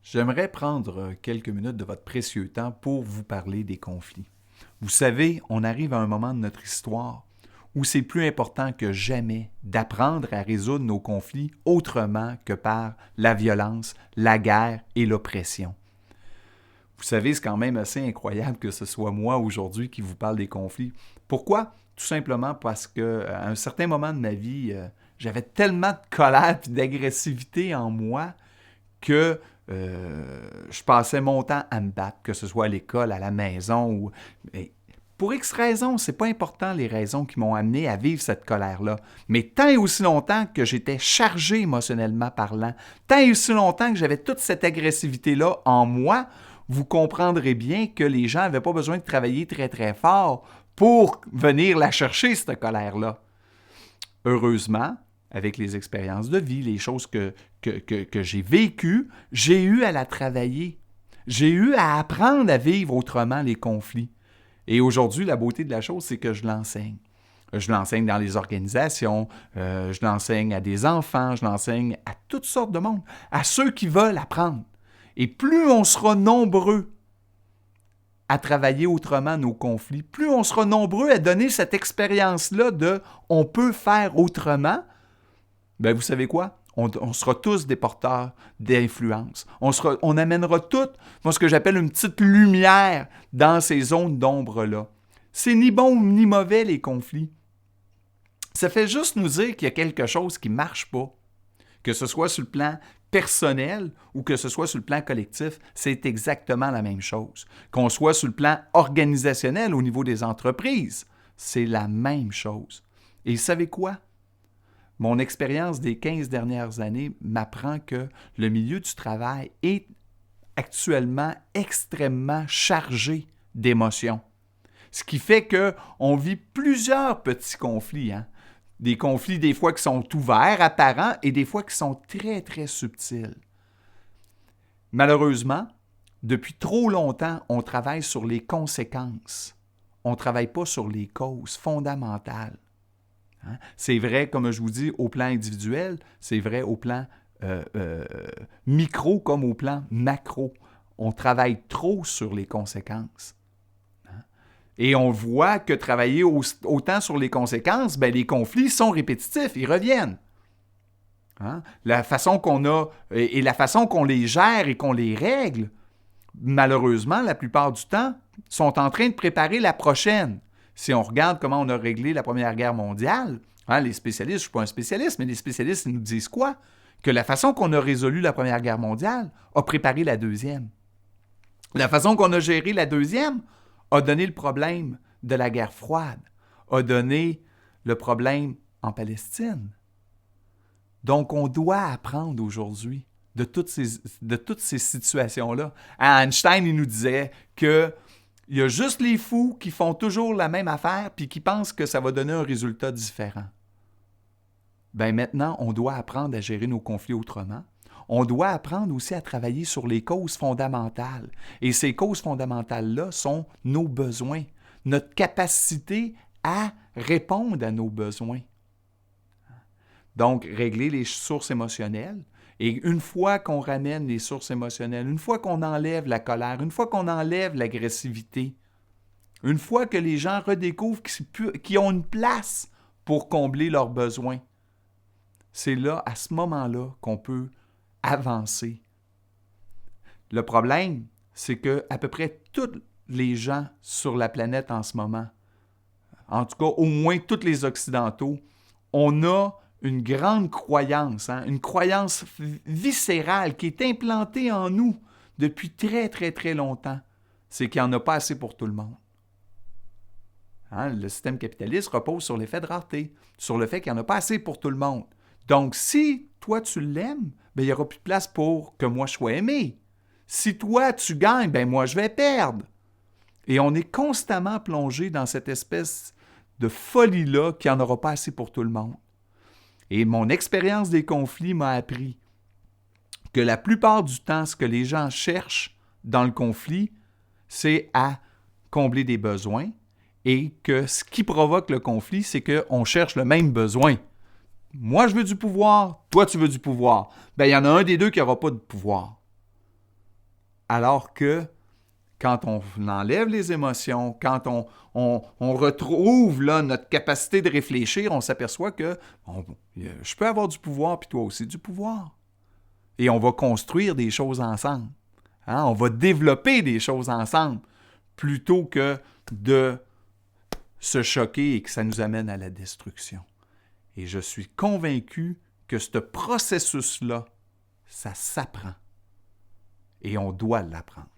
J'aimerais prendre quelques minutes de votre précieux temps pour vous parler des conflits. Vous savez, on arrive à un moment de notre histoire où c'est plus important que jamais d'apprendre à résoudre nos conflits autrement que par la violence, la guerre et l'oppression. Vous savez, c'est quand même assez incroyable que ce soit moi aujourd'hui qui vous parle des conflits. Pourquoi? Tout simplement parce qu'à un certain moment de ma vie, j'avais tellement de colère et d'agressivité en moi que je passais mon temps à me battre, que ce soit à l'école, à la maison. Mais pour X raisons, c'est pas important les raisons qui m'ont amené à vivre cette colère-là. Mais tant et aussi longtemps que j'étais chargé émotionnellement parlant, tant et aussi longtemps que j'avais toute cette agressivité-là en moi, vous comprendrez bien que les gens n'avaient pas besoin de travailler très très fort pour venir la chercher, cette colère-là. Heureusement, avec les expériences de vie, les choses que j'ai vécues, j'ai eu à la travailler. J'ai eu à apprendre à vivre autrement les conflits. Et aujourd'hui, la beauté de la chose, c'est que je l'enseigne. Je l'enseigne dans les organisations, je l'enseigne à des enfants, je l'enseigne à toutes sortes de monde, à ceux qui veulent apprendre. Et plus on sera nombreux à travailler autrement nos conflits, plus on sera nombreux à donner cette expérience-là de on peut faire autrement, ben vous savez quoi? On sera tous des porteurs d'influence. On amènera toutes, moi, ce que j'appelle une petite lumière dans ces zones d'ombre-là. C'est ni bon ni mauvais, les conflits. Ça fait juste nous dire qu'il y a quelque chose qui ne marche pas. Que ce soit sur le plan personnel ou que ce soit sur le plan collectif, c'est exactement la même chose. Qu'on soit sur le plan organisationnel au niveau des entreprises, c'est la même chose. Et vous savez quoi? Mon expérience des 15 dernières années m'apprend que le milieu du travail est actuellement extrêmement chargé d'émotions. Ce qui fait qu'on vit plusieurs petits conflits. Des conflits des fois qui sont ouverts, apparents, et des fois qui sont très, très subtils. Malheureusement, depuis trop longtemps, on travaille sur les conséquences. On ne travaille pas sur les causes fondamentales. C'est vrai, comme je vous dis, au plan individuel, c'est vrai au plan micro comme au plan macro. On travaille trop sur les conséquences. Et on voit que travailler autant sur les conséquences, ben, les conflits sont répétitifs, ils reviennent. La façon qu'on a et la façon qu'on les gère et qu'on les règle, malheureusement, la plupart du temps, sont en train de préparer la prochaine. Si on regarde comment on a réglé la Première Guerre mondiale, les spécialistes, je ne suis pas un spécialiste, mais les spécialistes ils nous disent quoi? Que la façon qu'on a résolu la Première Guerre mondiale a préparé la deuxième. La façon qu'on a géré la deuxième a donné le problème de la guerre froide, a donné le problème en Palestine. Donc, on doit apprendre aujourd'hui de toutes ces situations-là. Einstein, il nous disait que il y a juste les fous qui font toujours la même affaire puis qui pensent que ça va donner un résultat différent. Ben maintenant, on doit apprendre à gérer nos conflits autrement. On doit apprendre aussi à travailler sur les causes fondamentales. Et ces causes fondamentales-là sont nos besoins, notre capacité à répondre à nos besoins. Donc, régler les sources émotionnelles. Et une fois qu'on ramène les sources émotionnelles, une fois qu'on enlève la colère, une fois qu'on enlève l'agressivité, une fois que les gens redécouvrent qu'ils ont une place pour combler leurs besoins, c'est là, à ce moment-là, qu'on peut avancer. Le problème, c'est que à peu près tous les gens sur la planète en ce moment, en tout cas au moins tous les Occidentaux, on a une grande croyance, une croyance viscérale qui est implantée en nous depuis très, très, très longtemps. C'est qu'il n'y en a pas assez pour tout le monde. Le système capitaliste repose sur l'effet de rareté, sur le fait qu'il n'y en a pas assez pour tout le monde. Donc, si toi, tu l'aimes, ben, il n'y aura plus de place pour que moi, je sois aimé. Si toi, tu gagnes, ben moi, je vais perdre. Et on est constamment plongé dans cette espèce de folie-là qu'il n'y en aura pas assez pour tout le monde. Et mon expérience des conflits m'a appris que la plupart du temps, ce que les gens cherchent dans le conflit, c'est à combler des besoins et que ce qui provoque le conflit, c'est qu'on cherche le même besoin. Moi, je veux du pouvoir, toi, tu veux du pouvoir. Ben, il y en a un des deux qui n'aura pas de pouvoir. Alors que quand on enlève les émotions, quand on retrouve là, notre capacité de réfléchir, on s'aperçoit que je peux avoir du pouvoir, puis toi aussi du pouvoir. Et on va construire des choses ensemble. Hein? On va développer des choses ensemble plutôt que de se choquer et que ça nous amène à la destruction. Et je suis convaincu que ce processus-là, ça s'apprend. Et on doit l'apprendre.